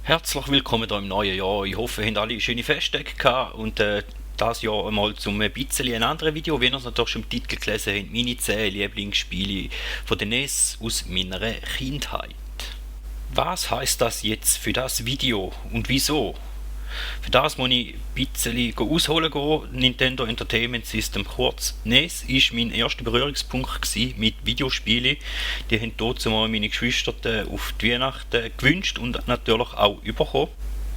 Herzlich willkommen hier im neuen Jahr. Ich hoffe, ihr habt alle schöne Festtage gehabt und das Jahr einmal zum ein bisschen ein anderes Video, wie ihr es natürlich schon im Titel gelesen habt, meine 10 Lieblingsspiele von der NES aus meiner Kindheit. Was heißt das jetzt für das Video und wieso? Für das muss ich ein bisschen ausholen gehen. Nintendo Entertainment System, kurz NES, war mein erster Berührungspunkt mit Videospielen. Die haben dazu mal meine Geschwister auf die Weihnachten gewünscht und natürlich auch bekommen.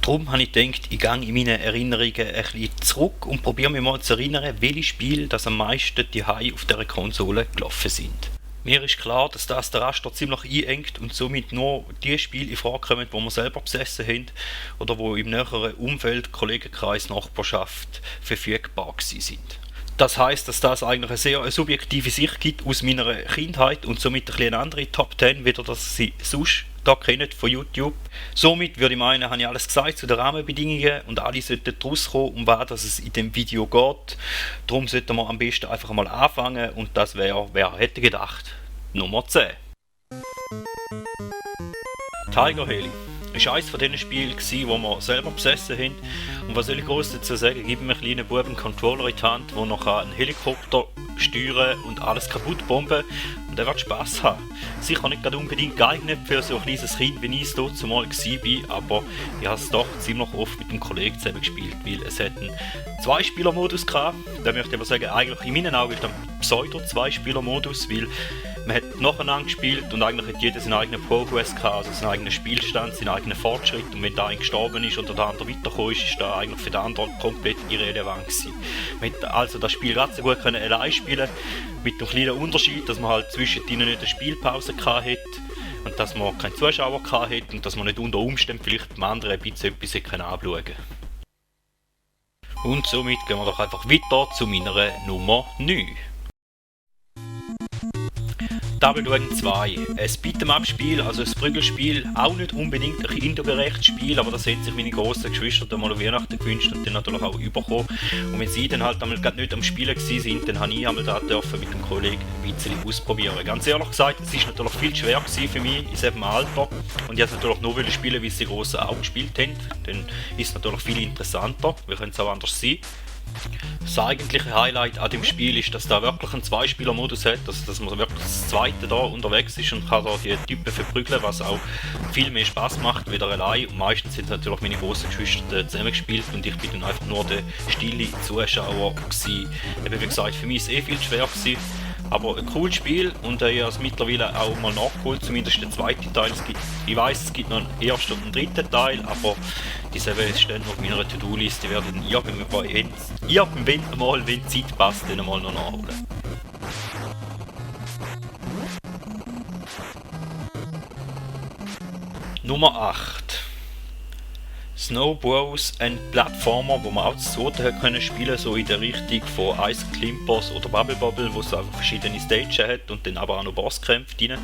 Darum habe ich gedacht, ich gehe in meinen Erinnerungen ein bisschen zurück und probiere mich mal zu erinnern, welche Spiele das am meisten daheim auf dieser Konsole gelaufen sind. Mir ist klar, dass das der Raster ziemlich einengt und somit nur die Spiele in Frage kommen, die wir selber besessen haben oder die im näheren Umfeld, Kollegenkreis, Nachbarschaft verfügbar sind. Das heisst, dass das eigentlich eine sehr subjektive Sicht gibt aus meiner Kindheit und somit ein bisschen eine andere Top 10, wie ihr das sie sonst da kennt von YouTube. Somit würde ich meinen, habe ich alles gesagt zu den Rahmenbedingungen und alle sollten daraus kommen, um was es in dem Video geht. Darum sollten wir am besten einfach mal anfangen und das wäre, wer hätte gedacht, Nummer 10. Tiger Heli. Das war eines von diesen Spielen, die wir selber besessen haben. Und was soll ich groß dazu sagen? Gib mir einen kleinen Buben einen Controller in die Hand, der noch einen Helikopter steuern und alles kaputt bomben und er wird Spass haben. Sicher nicht gerade unbedingt geeignet für so ein kleines Kind, wie ich es dort zumal war, aber ich habe es doch ziemlich oft mit einem Kollegen zusammen gespielt, weil es hat einen Zwei-Spieler-Modus gehabt. Da möchte ich aber sagen, eigentlich in meinen Augen ist das ein Pseudo-Zwei-Spieler-Modus, weil man hat nacheinander gespielt und eigentlich hat jeder seinen eigenen Progress gehabt, also seinen eigenen Spielstand, seinen eigenen Fortschritt, und wenn der eine gestorben ist oder der andere weitergekommen ist, ist der eigentlich für den anderen komplett irrelevant gewesen. Man hat also das Spiel ganz so gut können allein spielen, mit dem kleinen Unterschied, dass man halt zwischen ihnen nicht eine Spielpause hatte und dass man keinen Zuschauer hatte und dass man nicht unter Umständen vielleicht dem anderen ein bisschen etwas anschauen konnte. Und somit gehen wir doch einfach weiter zu meiner Nummer 9. Double Dragon 2, ein Beat'em-up-Spiel, also ein Prügelspiel, auch nicht unbedingt ein kindergerechtes Spiel, aber das hätten sich meine grossen Geschwister mal an Weihnachten gewünscht und dann natürlich auch bekommen. Und wenn sie dann halt gerade nicht am Spielen waren, dann habe ich einmal da dürfen mit dem Kollegen ein bisschen ausprobieren. Ganz ehrlich gesagt, es war natürlich viel schwer für mich in diesem Alter und ich wollte natürlich nur spielen, wie sie die Grossen auch gespielt haben. Dann ist es natürlich viel interessanter, wir können es auch anders sehen. Das eigentliche Highlight an dem Spiel ist, dass da wirklich einen Zweispieler-Modus hat, also dass man wirklich das zweite da unterwegs ist und kann da die Typen verprügeln, was auch viel mehr Spaß macht, wieder allein. Und meistens sind natürlich meine grossen Geschwister zusammengespielt und ich bin dann einfach nur der stille Zuschauer gewesen. Eben wie gesagt, für mich war es viel schwer gewesen, aber ein cooles Spiel und ich habe es mittlerweile auch mal nachgeholt, zumindest der zweite Teil. Ich weiss, es gibt noch einen ersten und einen dritten Teil, aber diese stehen noch auf meiner To-Do-Liste, werden irgendwann mal, wenn die Zeit passt, dann mal noch nachholen. Nummer 8. Snow Bros, ein Plattformer, wo man auch zu zweit können spielen, so in der Richtung von Ice Climbers oder Bubble Bobble, wo es einfach verschiedene Stages hat und dann aber auch noch Bosskämpfe drin.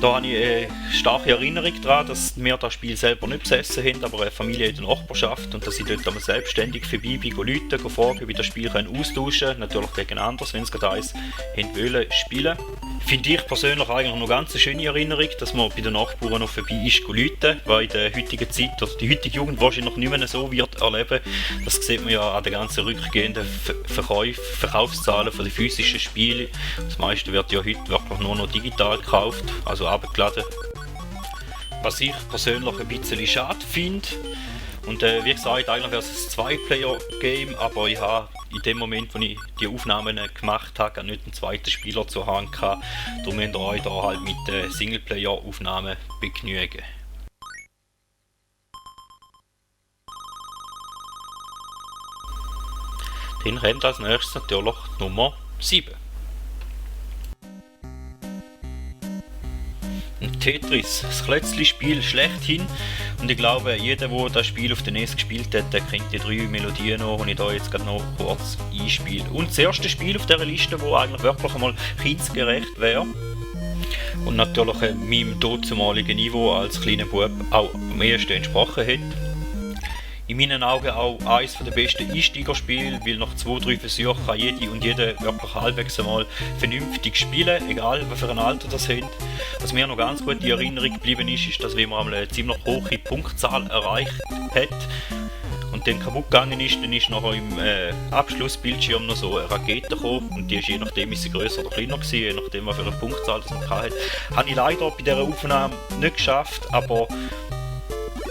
Da habe ich eine starke Erinnerung daran, dass wir das Spiel selber nicht besessen haben, aber eine Familie in der Nachbarschaft, und dass ich dort einmal selbstständig vorbei bin, Leute fragen, wie das Spiel austauschen können, natürlich gegen anders, wenn es gerade eins wollen spielen. Finde ich persönlich eigentlich noch ganz eine schöne Erinnerung, dass man bei den Nachbarn noch vorbei ist, Leute, weil in der heutigen Zeit, oder die heutige Jugend wahrscheinlich noch nicht mehr so wird erleben. Das sieht man ja an den ganzen rückgehenden Verkaufszahlen von den physischen Spielen. Das meiste wird ja heute wirklich nur noch digital gekauft, also abgeladen. Was ich persönlich ein bisschen schade finde. Und wie gesagt, eigentlich wäre es ein Zwei-Player-Game, aber ich habe in dem Moment, wo ich die Aufnahmen gemacht habe, nicht einen zweiten Spieler zur Hand gehabt. Darum müsst ihr euch da halt mit Singleplayer-Aufnahmen begnügen. Dann kommt als nächstes natürlich Nummer 7. Tetris, das Klötzli-Spiel schlechthin, und ich glaube, jeder, der das Spiel auf der NES gespielt hat, der kennt die 3 Melodien noch, die ich da jetzt gerade noch kurz einspiele. Und das erste Spiel auf dieser Liste, das eigentlich wirklich einmal kindgerecht wäre und natürlich meinem dazumaligen Niveau als kleiner Bub auch am ehesten entsprochen hat, In meinen Augen auch eines der besten Einsteigerspiele, weil nach 2-3 Versuchen kann jede und jeder wirklich halbwegs einmal vernünftig spielen, egal was für ein Alter das haben. Was mir noch ganz gut in Erinnerung geblieben ist, dass wenn man einmal eine ziemlich hohe Punktzahl erreicht hat und dann kaputt gegangen ist, dann ist nachher im Abschlussbildschirm noch so eine Rakete gekommen und die ist je nachdem ist sie grösser oder kleiner gewesen, je nachdem was für eine Punktzahl das man hatte. Habe ich leider bei dieser Aufnahme nicht geschafft, aber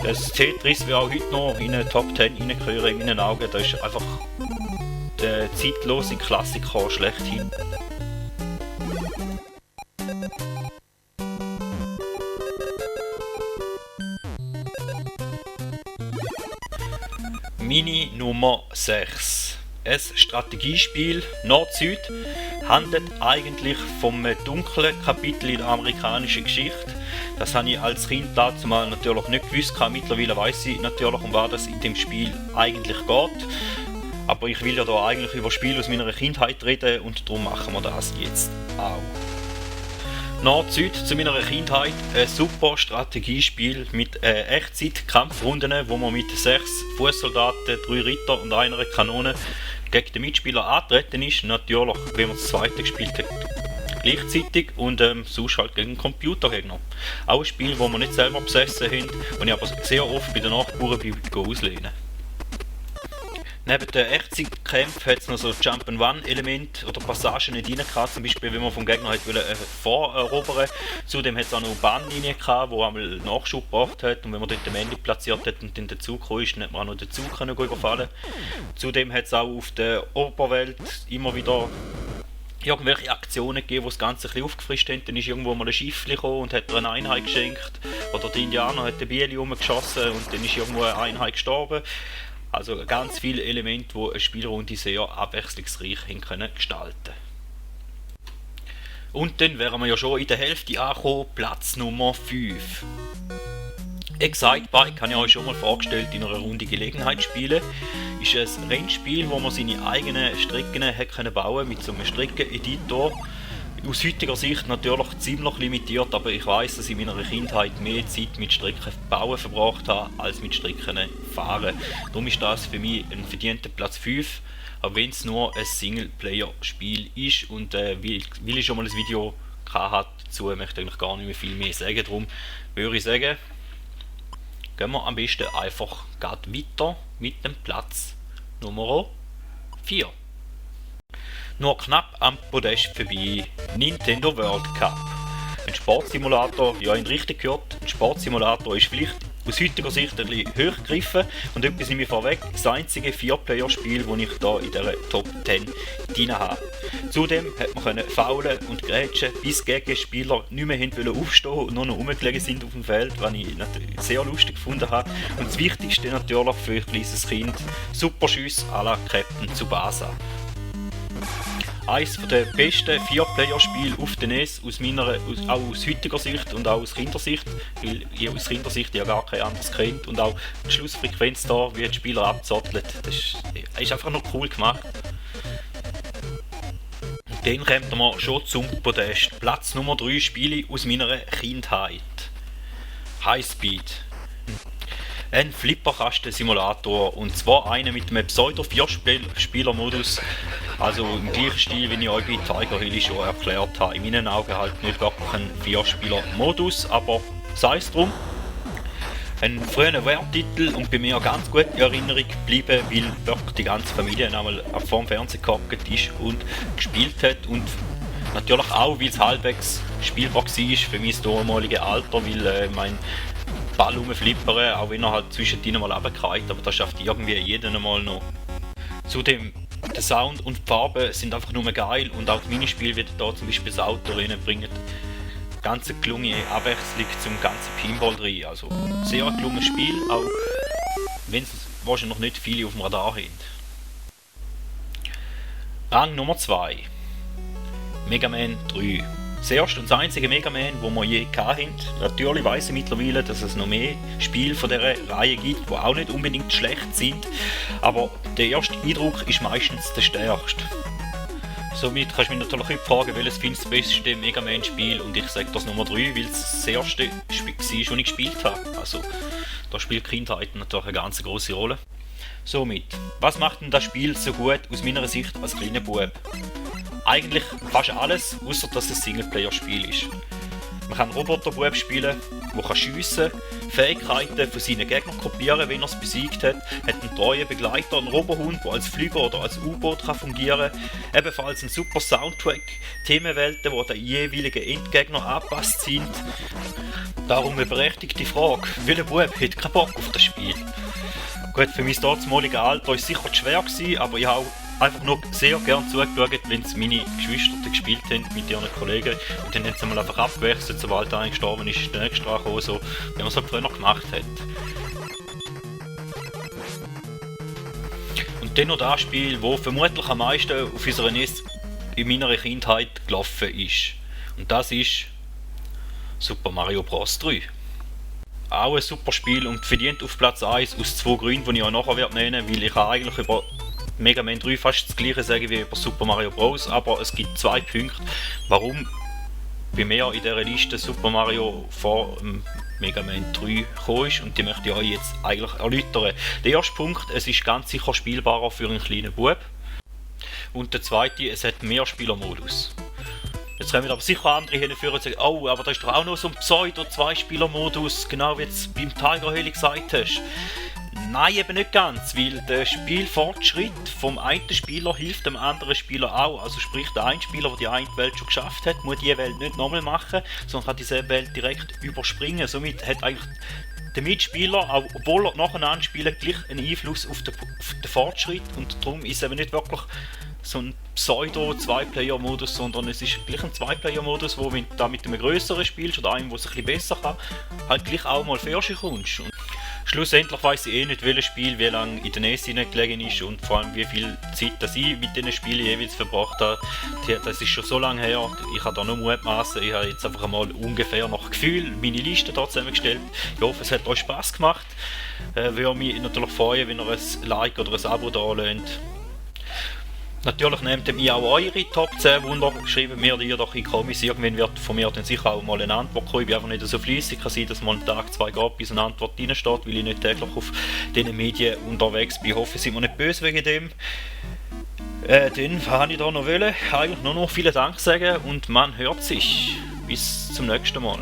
das Tetris wird auch heute noch in eine Top 10 reingehören in meinen Augen. Das ist einfach der zeitlose Klassiker schlechthin. Mini Nummer 6. Ein Strategiespiel Nord-Süd handelt eigentlich vom dunklen Kapitel in der amerikanischen Geschichte. Das habe ich als Kind dazu mal natürlich nicht gewusst. Mittlerweile weiß ich natürlich, um was es in dem Spiel eigentlich geht. Aber ich will ja da eigentlich über Spiele aus meiner Kindheit reden und darum machen wir das jetzt auch. Nord-Süd zu meiner Kindheit, ein super Strategiespiel mit Echtzeit-Kampfrunden, wo man mit 6 Fußsoldaten, 3 Ritter und einer Kanone gegen den Mitspieler antreten ist. Natürlich, wenn man das zweite gespielt hat, gleichzeitig und sonst halt gegen einen Computergegner. Auch ein Spiel, das wir nicht selber besessen haben und ich aber sehr oft bei den Nachbarn auslehnen. Neben den Echtzeitkämpfen hat es noch so Jump-and-Run-Elemente oder Passagen nicht rein gehabt, zum Beispiel wenn man vom Gegner vorerobern. Zudem hat es auch noch Bahnlinien gehabt, die einmal Nachschub gebracht hat und wenn man dort den Männchen platziert hat und dann der Zug kam, dann hat man auch noch den Zug überfallen. Zudem hat es auch auf der Oberwelt immer wieder irgendwelche Aktionen gegeben, die das Ganze ein bisschen aufgefrischt haben. Dann ist irgendwo mal ein Schiff gekommen und hat eine Einheit geschenkt. Oder der Indianer hat den Bieli rumgeschossen und dann ist irgendwo eine Einheit gestorben. Also ganz viele Elemente, die eine Spielrunde sehr abwechslungsreich können gestalten. Und dann wären wir ja schon in der Hälfte angekommen, Platz Nummer 5. Excitebike habe ich euch schon mal vorgestellt in einer Runde Gelegenheit spielen. Ist ein Rennspiel, wo man seine eigenen Strecken bauen konnte mit so einem Streckeneditor. Aus heutiger Sicht natürlich ziemlich limitiert, aber ich weiss, dass ich in meiner Kindheit mehr Zeit mit Strecken bauen verbracht habe, als mit Strecken fahren. Darum ist das für mich ein verdienter Platz 5, auch wenn es nur ein Singleplayer-Spiel ist. Und weil ich schon mal ein Video hatte dazu, möchte ich eigentlich gar nicht mehr viel mehr sagen. Darum würde ich sagen, gehen wir am besten einfach weiter mit dem Platz Nummer 4. Nur knapp am Podest vorbei, Nintendo World Cup. Ein Sportsimulator, ja, ihn richtig gehört, ein Sportsimulator ist vielleicht aus heutiger Sicht ein bisschen hochgegriffen und etwas in mir vorweg, das einzige 4-Player-Spiel, das ich hier in dieser Top 10 drin habe. Zudem hat man faulen und grätschen, bis Gegenspieler nicht mehr aufstehen und nur noch rumgelegen sind auf dem Feld, was ich natürlich sehr lustig gefunden habe. Und das Wichtigste natürlich für ein kleines Kind, Superschüsse à la Captain Tsubasa. Eines der besten 4-Player-Spiele auf der NES, auch aus heutiger Sicht und auch aus Kindersicht, weil ich aus Kindersicht ja gar kein anderes kennt und auch die Schlussfrequenz da, wie die Spieler abzottelt, das ist einfach noch cool gemacht. Und dann kommt man schon zum Podest. Platz Nummer 3 Spiele aus meiner Kindheit. Highspeed. Ein Flipperkasten-Simulator und zwar einen mit einem Pseudo-4-Spieler-Modus, also im gleichen Stil, wie ich euch bei Tiger Hill schon erklärt habe. In meinen Augen halt nicht wirklich ein 4-Spieler-Modus, aber sei es drum. Ein früher Wehrtitel und bei mir ganz gut in Erinnerung geblieben, weil wirklich die ganze Familie einmal vor dem Fernsehen gehockt ist und gespielt hat und natürlich auch, weil es halbwegs spielbar war für mein damaliges Alter, weil mein Ball rumflippern, auch wenn er halt zwischendrin mal runterfällt, aber das schafft irgendwie jeden einmal noch. Zudem, der Sound und die Farben sind einfach nur geil und auch die Minispiele, wie da zum Beispiel das Auto bringen, ganz gelungene Abwechslung zum ganzen Pinball drin. Also sehr gelungenes Spiel, auch wenn es wahrscheinlich noch nicht viele auf dem Radar haben. Rang Nummer 2. Mega Man 3. Das erste und das einzige Mega Man, das wir je hatten. Natürlich weiss ich mittlerweile, dass es noch mehr Spiele von dieser Reihe gibt, die auch nicht unbedingt schlecht sind. Aber der erste Eindruck ist meistens der stärkste. Somit kannst du mich natürlich fragen, welches findest du das beste Mega Man Spiel? Und ich sage das Nummer 3, weil es das erste war, das ich gespielt habe. Also Da spielt Kindheit natürlich eine ganz große Rolle. Somit, was macht denn das Spiel so gut aus meiner Sicht als kleiner Bub? Eigentlich fast alles, außer dass es ein Singleplayer-Spiel ist. Man kann Roboterbub spielen, der schiessen kann, Fähigkeiten von seinen Gegnern kopieren, wenn er es besiegt hat einen treuen Begleiter, einen Robohund, der als Flüger oder als U-Boot fungieren kann, ebenfalls einen super Soundtrack, Themenwelten, die den jeweiligen Endgegner angepasst sind. Darum eine berechtigte Frage, welcher Bub hat keinen Bock auf das Spiel? Gut, für mich damalige Alter war es sicher schwer gewesen, aber ich habe einfach nur sehr gerne zugeschaut, wenn es meine Geschwister gespielt haben mit ihren Kollegen. Und dann haben sie mal einfach abgewechselt, sobald einer gestorben ist, ist der nächste gekommen, so wie man es halt früher gemacht hat. Und dann noch das Spiel, das vermutlich am meisten auf unserer NES in meiner Kindheit gelaufen ist. Und das ist Super Mario Bros. 3. Auch ein super Spiel und verdient auf Platz 1 aus 2 Gründen, die ich auch nachher nennen werde, weil ich eigentlich über Mega Man 3 fast das gleiche sagen wie über Super Mario Bros. Aber es gibt 2 Punkte, warum bei mir in dieser Liste Super Mario vor Mega Man 3 gekommen ist und die möchte ich euch jetzt eigentlich erläutern. Der erste Punkt, es ist ganz sicher spielbarer für einen kleinen Bub. Und der zweite, es hat mehr Spielermodus. Jetzt kommen aber sicher andere hinführen und sagen, oh, aber da ist doch auch noch so ein Pseudo-2-Spieler-Modus, genau wie du es beim Tiger Heli gesagt hast. Nein, eben nicht ganz, weil der Spielfortschritt vom einen Spieler hilft dem anderen Spieler auch. Also sprich, der eine Spieler, der die eine Welt schon geschafft hat, muss diese Welt nicht nochmal machen, sondern kann diese Welt direkt überspringen. Somit hat eigentlich der Mitspieler, auch obwohl er nacheinander spielt, gleich einen Einfluss auf den Fortschritt und darum ist es eben nicht wirklich so ein Pseudo-2-Player-Modus, sondern es ist gleich ein 2-Player-Modus, wo wenn du da mit einem grösseren spielst oder einem, der es ein bisschen besser kann, halt gleich auch mal Fürsche kommst. Und schlussendlich weiss ich nicht, welches Spiel wie lange in der NES gelegen ist und vor allem wie viel Zeit dass ich mit diesen Spielen jeweils verbracht habe. Das ist schon so lange her, ich habe da nur mutmaßen, ich habe jetzt einfach mal ungefähr nach Gefühl meine Liste da zusammengestellt. Ich hoffe, es hat euch Spass gemacht. Würde mich natürlich freuen, wenn ihr ein Like oder ein Abo da lasst. Natürlich nehmt ihr auch eure Top 10 Wunder, schreibt mir die doch in die Kommis. Irgendwann wird von mir dann sicher auch mal eine Antwort kommen. Ich bin einfach nicht so fleissig, kann sein, dass mal einen Tag, 2 geht, bis eine Antwort reinsteht, weil ich nicht täglich auf diesen Medien unterwegs bin. Ich hoffe, Sie sind mir nicht böse wegen dem. Dann habe ich da noch eigentlich nur noch vielen Dank sagen und man hört sich. Bis zum nächsten Mal.